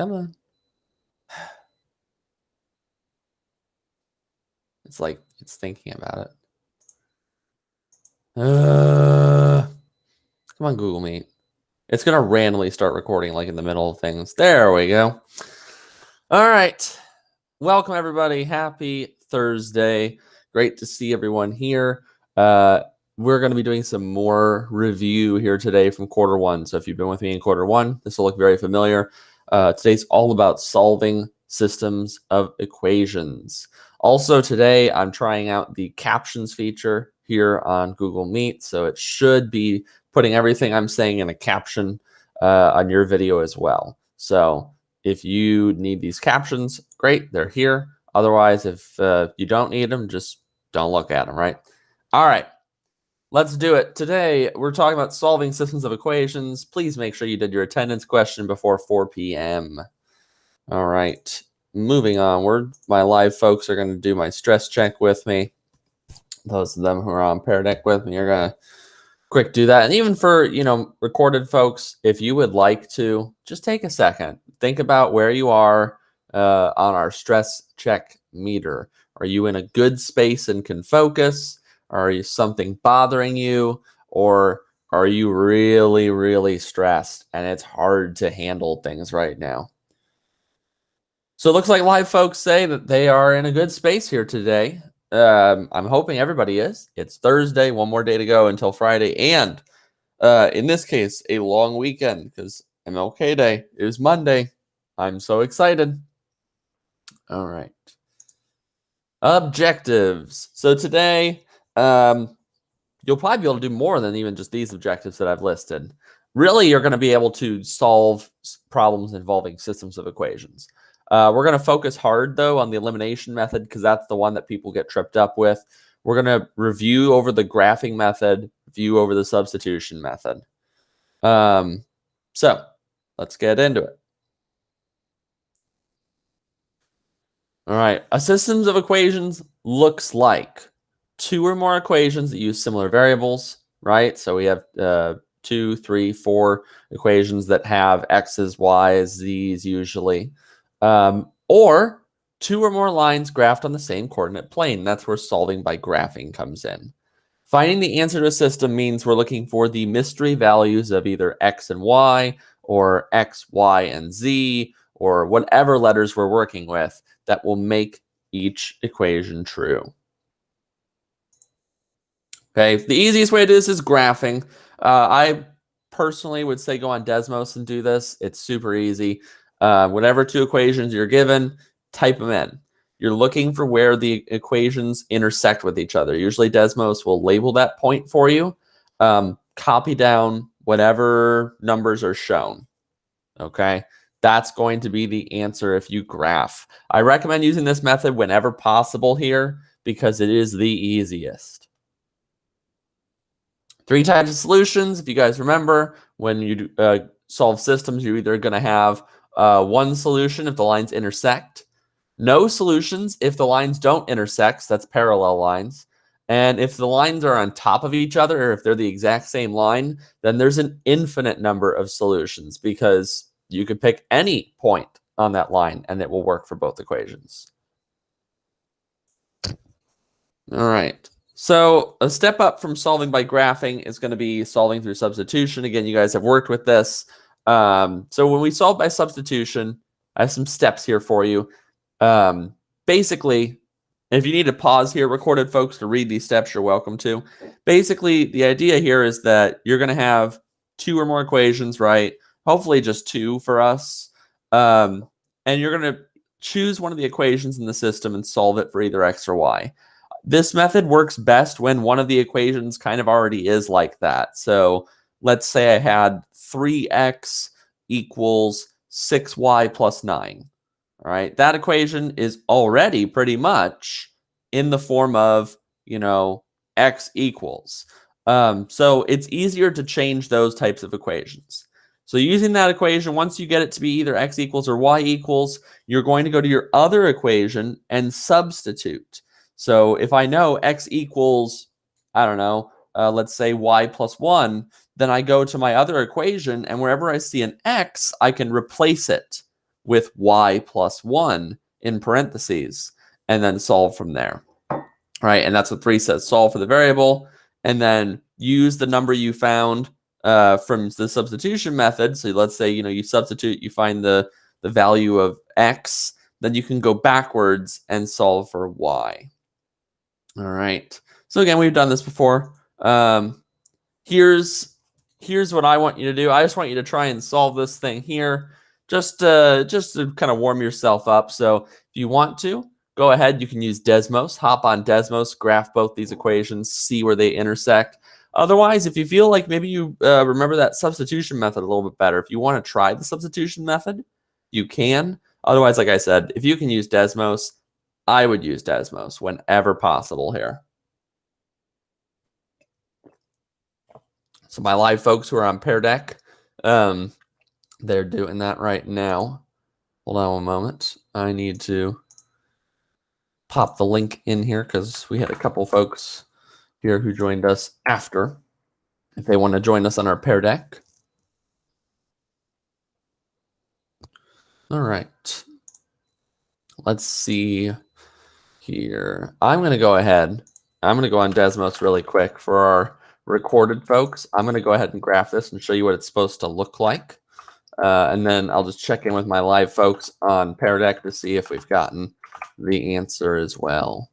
Come on. It's like it's thinking about it. Come on, Google Meet. It's going to randomly start recording like in the middle of things. There we go. All right. Welcome, everybody. Happy Thursday. Great to see everyone here. We're going to be doing some more review here today from quarter one. So if you've been with me in quarter one, this will look very familiar. Today's all about solving systems of equations. Also today, I'm trying out the captions feature here on Google Meet. So it should be putting everything I'm saying in a caption on your video as well. So if you need these captions, great, they're here. Otherwise, if you don't need them, just don't look at them, right? All right, let's do it. Today, we're talking about solving systems of equations. Please make sure you did your attendance question before 4 p.m. All right, moving onward. My live folks are going to do my stress check with me. Those of them who are on Pear Deck with me are going to quick do that. And even for, recorded folks, if you would like to, just take a second. Think about where you are on our stress check meter. Are you in a good space and can focus? Are you something bothering you? Or are you really, really stressed and it's hard to handle things right now? So it looks like live folks say that they are in a good space here today. I'm hoping everybody is. It's Thursday, one more day to go until Friday. And in this case, a long weekend because MLK Day is Monday. I'm so excited. All right. Objectives. So today, you'll probably be able to do more than even just these objectives that I've listed. Really, you're going to be able to solve problems involving systems of equations. We're going to focus hard, though, on the elimination method because that's the one that people get tripped up with. We're going to review over the graphing method, review over the substitution method. So let's get into it. All right, a systems of equations looks like two or more equations that use similar variables, right? So we have 2, 3, 4 equations that have x's, y's, z's usually. Or two or more lines graphed on the same coordinate plane. That's where solving by graphing comes in. Finding the answer to a system means we're looking for the mystery values of either x and y, or x, y, and z, or whatever letters we're working with that will make each equation true. Okay, the easiest way to do this is graphing. I personally would say go on Desmos and do this. It's super easy. Whatever two equations you're given, type them in. You're looking for where the equations intersect with each other. Usually Desmos will label that point for you. Copy down whatever numbers are shown. Okay, that's going to be the answer if you graph. I recommend using this method whenever possible here because it is the easiest. 3 types of solutions. If you guys remember, when you solve systems, you're either going to have one solution if the lines intersect, no solutions if the lines don't intersect, that's parallel lines, and if the lines are on top of each other or if they're the exact same line, then there's an infinite number of solutions because you could pick any point on that line and it will work for both equations. All right. So a step up from solving by graphing is going to be solving through substitution. Again, you guys have worked with this. So when we solve by substitution, I have some steps here for you. Basically, if you need to pause here, recorded folks, to read these steps, you're welcome to. Basically, the idea here is that you're going to have 2 or more equations, right? Hopefully just 2 for us. And you're going to choose one of the equations in the system and solve it for either x or y. This method works best when one of the equations kind of already is like that. So let's say I had 3x equals 6y plus 9. All right, that equation is already pretty much in the form of, x equals. So it's easier to change those types of equations. So using that equation, once you get it to be either x equals or y equals, you're going to go to your other equation and substitute. So if I know x equals, I don't know, let's say y plus 1, then I go to my other equation, and wherever I see an x, I can replace it with y plus 1 in parentheses, and then solve from there. Right, and that's what 3 says. Solve for the variable, and then use the number you found from the substitution method. So let's say you substitute, you find the value of x, then you can go backwards and solve for y. All right. So again, we've done this before. Here's what I want you to do. I just want you to try and solve this thing here, just to kind of warm yourself up. So if you want to, go ahead. You can use Desmos. Hop on Desmos, graph both these equations, see where they intersect. Otherwise, if you feel like maybe you remember that substitution method a little bit better, if you want to try the substitution method, you can. Otherwise, like I said, if you can use Desmos, I would use Desmos whenever possible here. So my live folks who are on Pear Deck, they're doing that right now. Hold on one moment. I need to pop the link in here because we had a couple folks here who joined us after. If they want to join us on our Pear Deck. All right. Let's see here. I'm going to go ahead. I'm going to go on Desmos really quick for our recorded folks. I'm going to go ahead and graph this and show you what it's supposed to look like. And then I'll just check in with my live folks on Pear Deck to see if we've gotten the answer as well.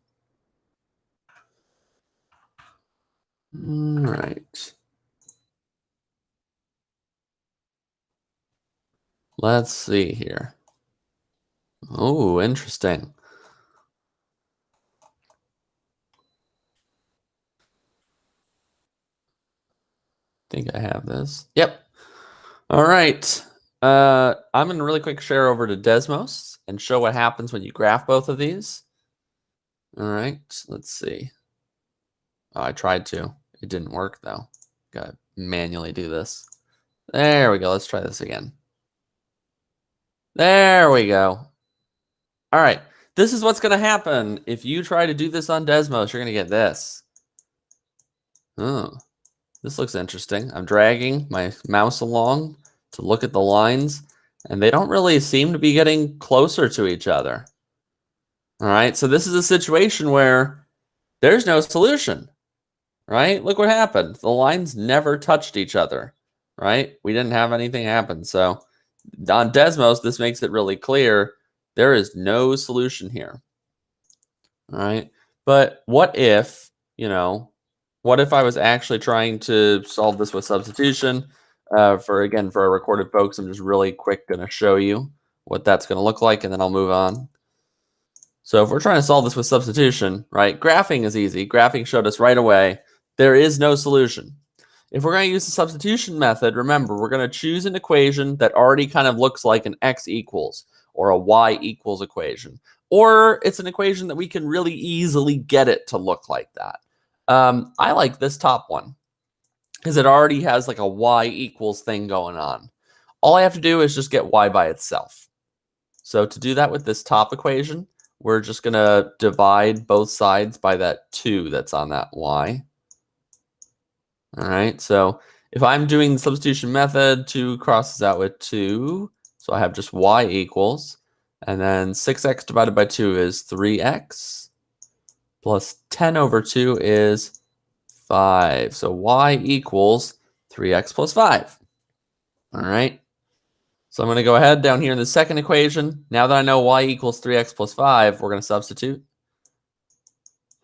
All right. Let's see here. Oh, interesting. I think I have this. Yep. All right. I'm going to really quick share over to Desmos and show what happens when you graph both of these. All right. Let's see. Oh, I tried to. It didn't work, though. Got to manually do this. There we go. Let's try this again. There we go. All right. This is what's going to happen. If you try to do this on Desmos, you're going to get this. Oh, this looks interesting. I'm dragging my mouse along to look at the lines, and they don't really seem to be getting closer to each other. All right. So this is a situation where there's no solution, right? Look what happened. The lines never touched each other, right? We didn't have anything happen. So on Desmos, this makes it really clear there is no solution here. All right. But what if, what if I was actually trying to solve this with substitution? For our recorded folks, I'm just really quick going to show you what that's going to look like, and then I'll move on. So if we're trying to solve this with substitution, right, graphing is easy. Graphing showed us right away there is no solution. If we're going to use the substitution method, remember, we're going to choose an equation that already kind of looks like an x equals or a y equals equation. Or it's an equation that we can really easily get it to look like that. I like this top one because it already has like a y equals thing going on. All I have to do is just get y by itself. So to do that with this top equation, we're just going to divide both sides by that 2 that's on that y. All right, so if I'm doing the substitution method, 2 crosses out with 2. So I have just y equals. And then 6x divided by 2 is 3x. Plus 10 over 2 is 5. So y equals 3x plus 5. All right. So I'm going to go ahead down here in the second equation. Now that I know y equals 3x plus 5, we're going to substitute.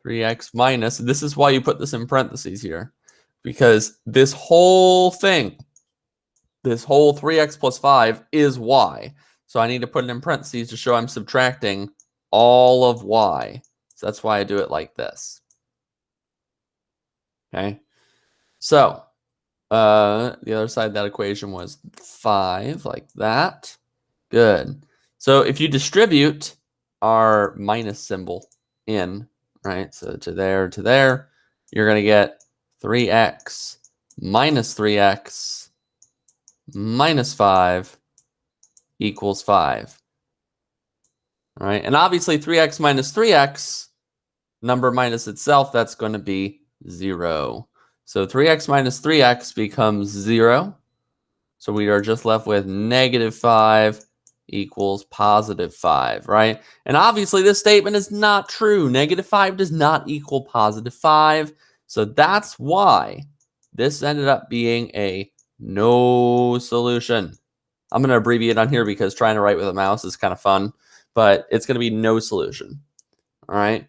3x minus, this is why you put this in parentheses here. Because this whole thing, this whole 3x plus 5 is y. So I need to put it in parentheses to show I'm subtracting all of y. So that's why I do it like this. Okay. So the other side of that equation was 5, like that. Good. So if you distribute our minus symbol in, right, so to there, you're going to get 3x minus 3x minus 5 equals 5. All right, and obviously 3x minus 3x, number minus itself, that's going to be 0. So 3x minus 3x becomes 0. So we are just left with negative 5 equals positive 5, right? And obviously this statement is not true. Negative 5 does not equal positive 5. So that's why this ended up being a no solution. I'm going to abbreviate on here because trying to write with a mouse is kind of fun, but it's going to be no solution. All right.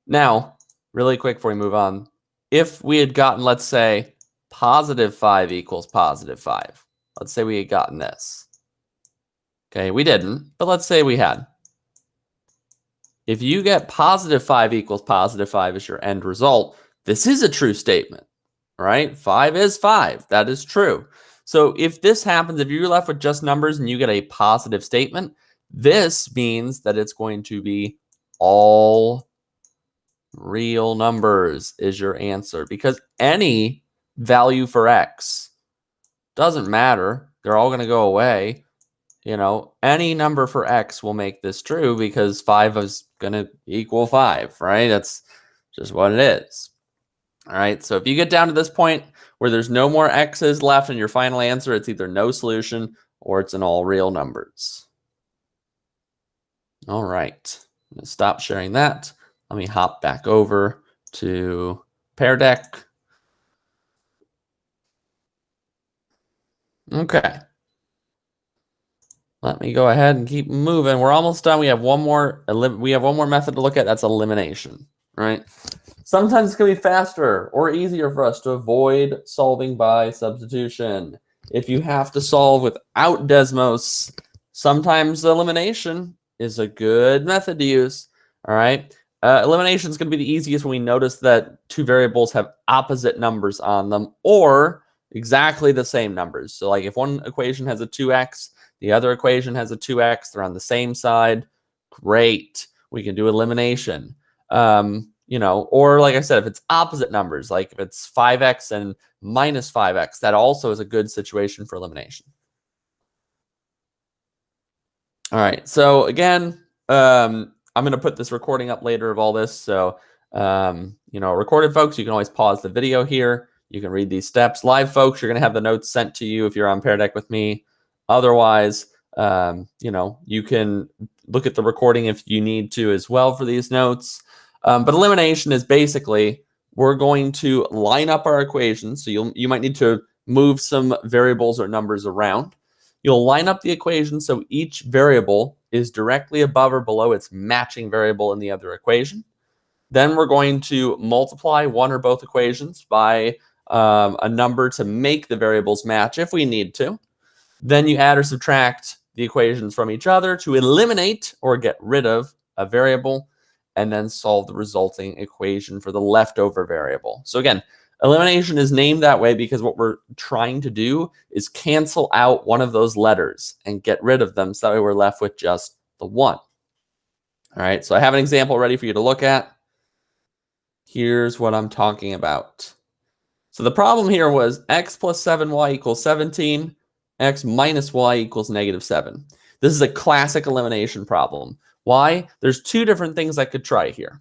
Now, really quick before we move on, if we had gotten, let's say, positive 5 equals positive 5, let's say we had gotten this. Okay, we didn't, but let's say we had. If you get positive 5 equals positive 5 as your end result, this is a true statement, right? 5 is 5. That is true. So if this happens, if you're left with just numbers and you get a positive statement, this means that it's going to be all real numbers is your answer, because any value for x doesn't matter. They're all going to go away. You know, any number for x will make this true because 5 is going to equal 5, right? That's just what it is. All right, so if you get down to this point where there's no more x's left in your final answer, it's either no solution or it's in all real numbers. All right, I'm going to stop sharing that. Let me hop back over to Pear Deck. Okay. Let me go ahead and keep moving. We're almost done. We have one more method to look at. That's elimination, right? Sometimes it's going to be faster or easier for us to avoid solving by substitution. If you have to solve without Desmos, sometimes elimination is a good method to use, all right? Elimination is going to be the easiest when we notice that two variables have opposite numbers on them or exactly the same numbers. So like if one equation has a 2x, the other equation has a 2x, they're on the same side, great. We can do elimination. You know, or like I said, if it's opposite numbers, like if it's 5x and minus 5x, that also is a good situation for elimination. All right, so again, I'm going to put this recording up later of all this. So, you know, recorded folks, you can always pause the video here. You can read these steps. Live folks, you're going to have the notes sent to you if you're on Pear Deck with me. Otherwise, you know, you can look at the recording if you need to as well for these notes. But elimination is basically we're going to line up our equations. So you might need to move some variables or numbers around. You'll line up the equation so each variable is directly above or below its matching variable in the other equation. Then we're going to multiply one or both equations by a number to make the variables match if we need to. Then you add or subtract the equations from each other to eliminate or get rid of a variable, and then solve the resulting equation for the leftover variable. So again, elimination is named that way because what we're trying to do is cancel out one of those letters and get rid of them so that way we're left with just the one. All right, so I have an example ready for you to look at. Here's what I'm talking about. So the problem here was x plus 7y equals 17, x minus y equals -7. This is a classic elimination problem. Why? There's two different things I could try here,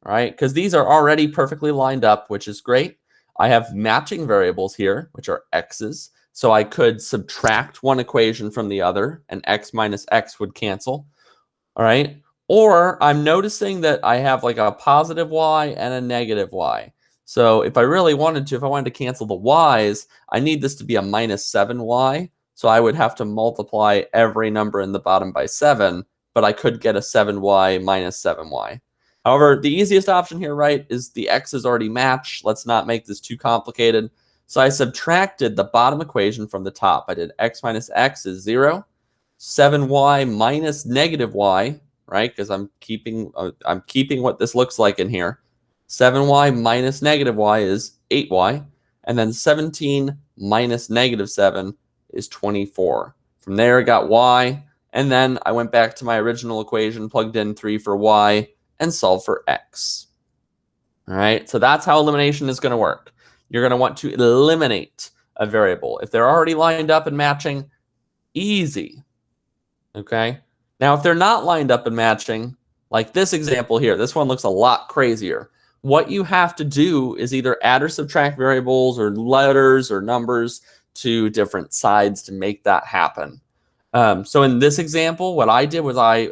right? Because these are already perfectly lined up, which is great. I have matching variables here, which are x's. So I could subtract one equation from the other, and x minus x would cancel, all right? Or I'm noticing that I have like a positive y and a negative y. So if I really wanted to, if I wanted to cancel the y's, I need this to be a -7y. So I would have to multiply every number in the bottom by 7. But I could get a 7y minus 7y. However, the easiest option here, right, is the x's already match. Let's not make this too complicated. So I subtracted the bottom equation from the top. I did x minus x is 0, 7y minus -y, right, because I'm keeping what this looks like in here. 7y minus -y is 8y, and then 17 minus -7 is 24. From there, I got y. And then I went back to my original equation, plugged in 3 for y, and solved for x. All right, so that's how elimination is going to work. You're going to want to eliminate a variable. If they're already lined up and matching, easy. Okay, now if they're not lined up and matching, like this example here, this one looks a lot crazier. What you have to do is either add or subtract variables or letters or numbers to different sides to make that happen. So in this example, what I did was I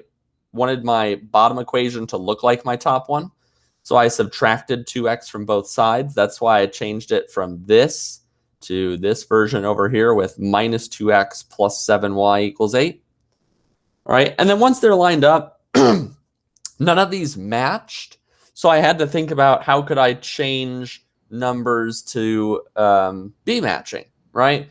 wanted my bottom equation to look like my top one. So I subtracted 2x from both sides. That's why I changed it from this to this version over here with minus 2x plus 7y equals 8. All right, and then once they're lined up, none of these matched. So I had to think about how could I change numbers to be matching, right?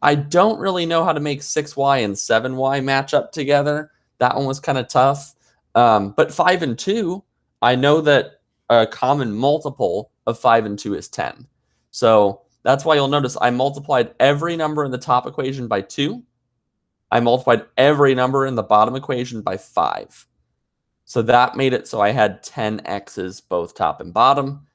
I don't really know how to make 6y and 7y match up together. That one was kind of tough. But 5 and 2, I know that a common multiple of 5 and 2 is 10. So that's why you'll notice I multiplied every number in the top equation by 2. I multiplied every number in the bottom equation by 5. So that made it so I had 10 x's both top and bottom.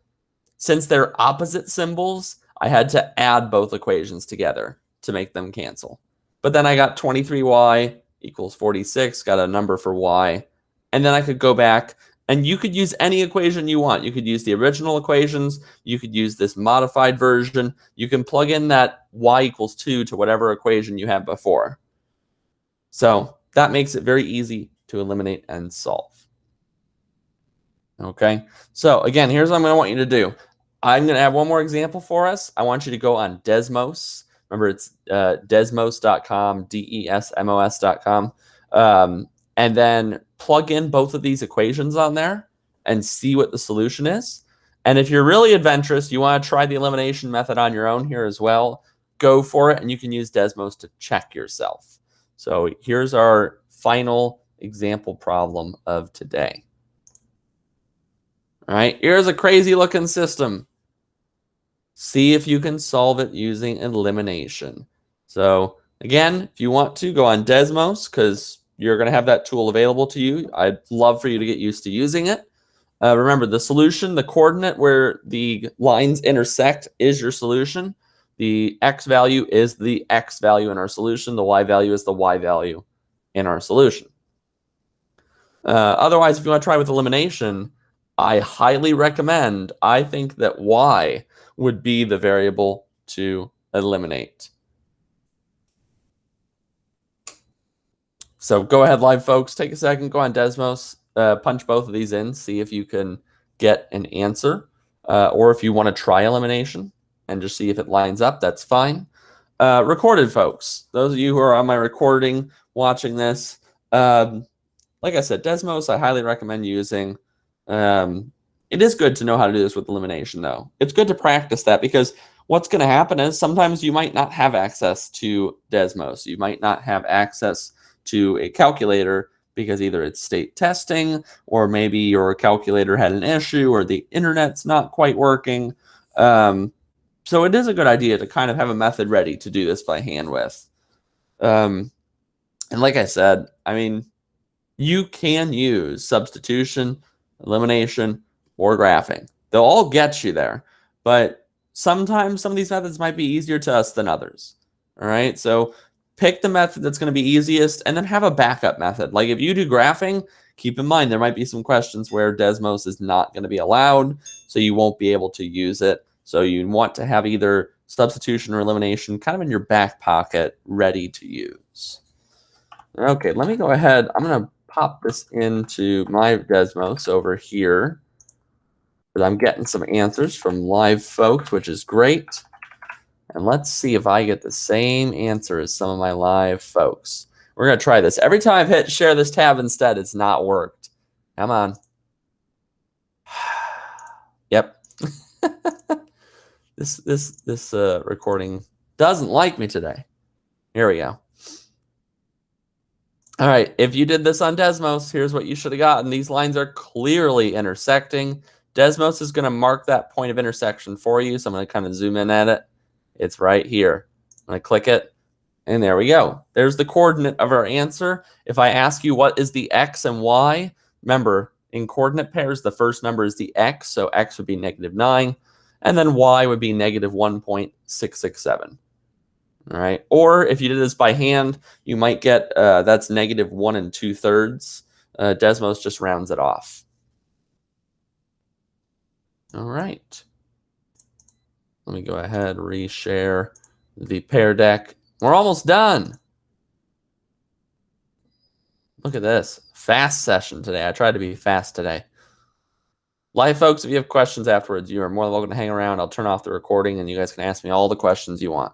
Since they're opposite symbols, I had to add both equations together to make them cancel. But then I got 23y equals 46, got a number for y. And then I could go back, and you could use any equation you want. You could use the original equations. You could use this modified version. You can plug in that y equals 2 to whatever equation you had before. So that makes it very easy to eliminate and solve. Okay, so again, here's what I'm going to want you to do. I'm going to have one more example for us. I want you to go on Desmos. Remember, it's desmos.com, desmos.com. And then plug in both of these equations on there and see what the solution is. And if you're really adventurous, you want to try the elimination method on your own here as well, go for it, and you can use Desmos to check yourself. So here's our final example problem of today. All right, here's a crazy looking system. See if you can solve it using elimination. So again, if you want to, go on Desmos because you're going to have that tool available to you. I'd love for you to get used to using it. Remember, the solution, the coordinate where the lines intersect is your solution. The x value is the x value in our solution. The y value is the y value in our solution. Otherwise, if you want to try with elimination, I highly recommend, I think that y would be the variable to eliminate. So go ahead, live folks, take a second, go on Desmos, punch both of these in, see if you can get an answer. Or if you want to try elimination and just see if it lines up, that's fine. Recorded folks, those of you who are on my recording watching this, like I said, Desmos I highly recommend using. It is good to know how to do this with elimination, though. It's good to practice that because what's going to happen is sometimes you might not have access to Desmos. You might not have access to a calculator because either it's state testing or maybe your calculator had an issue or the internet's not quite working. So it is a good idea to kind of have a method ready to do this by hand with. And like I said, I mean, you can use substitution, elimination, or graphing. They'll all get you there, but sometimes some of these methods might be easier to us than others. All right, so pick the method that's going to be easiest and then have a backup method. Like if you do graphing, keep in mind there might be some questions where Desmos is not going to be allowed, so you won't be able to use it. So you want to have either substitution or elimination kind of in your back pocket ready to use. Okay, let me go ahead. I'm going to pop this into my Desmos over here. But I'm getting some answers from live folks, which is great. And let's see if I get the same answer as some of my live folks. We're going to try this. Every time I've hit share this tab instead, it's not worked. Come on. Yep. This recording doesn't like me today. Here we go. All right, if you did this on Desmos, here's what you should have gotten. These lines are clearly intersecting. Desmos is going to mark that point of intersection for you, so I'm going to kind of zoom in at it. It's right here. I'm going to click it, and there we go. There's the coordinate of our answer. If I ask you what is the x and y, remember, in coordinate pairs, the first number is the x, so x would be -9, and then y would be -1.667. All right, or if you did this by hand, you might get that's -1 2/3. Desmos just rounds it off. All right. Let me go ahead, reshare the Pear Deck. We're almost done. Look at this. Fast session today. I tried to be fast today. Live folks, if you have questions afterwards, you are more than welcome to hang around. I'll turn off the recording and you guys can ask me all the questions you want.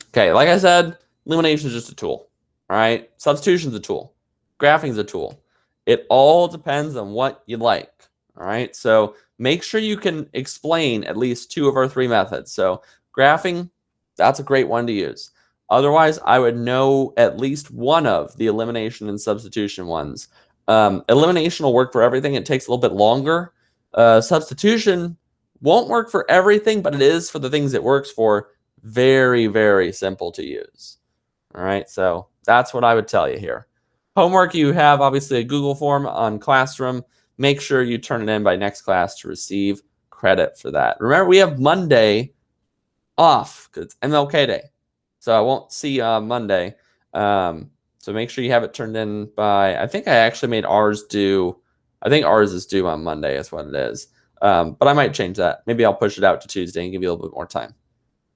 Okay, like I said, elimination is just a tool. All right, substitution is a tool. Graphing is a tool. It all depends on what you like. All right, so make sure you can explain at least 2 of our 3 methods. So graphing, that's a great one to use. Otherwise, I would know at least one of the elimination and substitution ones. Elimination will work for everything. It takes a little bit longer. Substitution won't work for everything, but it is for the things it works for. Very, very simple to use. All right, so that's what I would tell you here. Homework, you have obviously a Google form on Classroom. Make sure you turn it in by next class to receive credit for that. Remember, we have Monday off because it's MLK Day. So I won't see you on Monday. So make sure you have it turned in by, I think I actually made ours due. I think ours is due on Monday is what it is. But I might change that. Maybe I'll push it out to Tuesday and give you a little bit more time.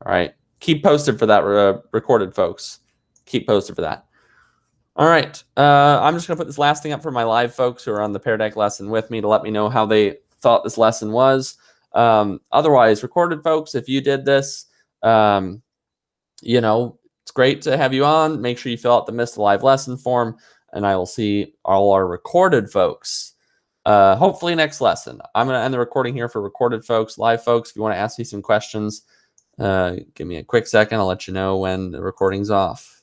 All right. Keep posted for that, recorded folks. Keep posted for that. All right. I'm just going to put this last thing up for my live folks who are on the Pear Deck lesson with me to let me know how they thought this lesson was. Otherwise, recorded folks, if you did this, you know, it's great to have you on. Make sure you fill out the Missed Live lesson form, and I will see all our recorded folks hopefully next lesson. I'm going to end the recording here for recorded folks. Live folks, if you want to ask me some questions, give me a quick second. I'll let you know when the recording's off.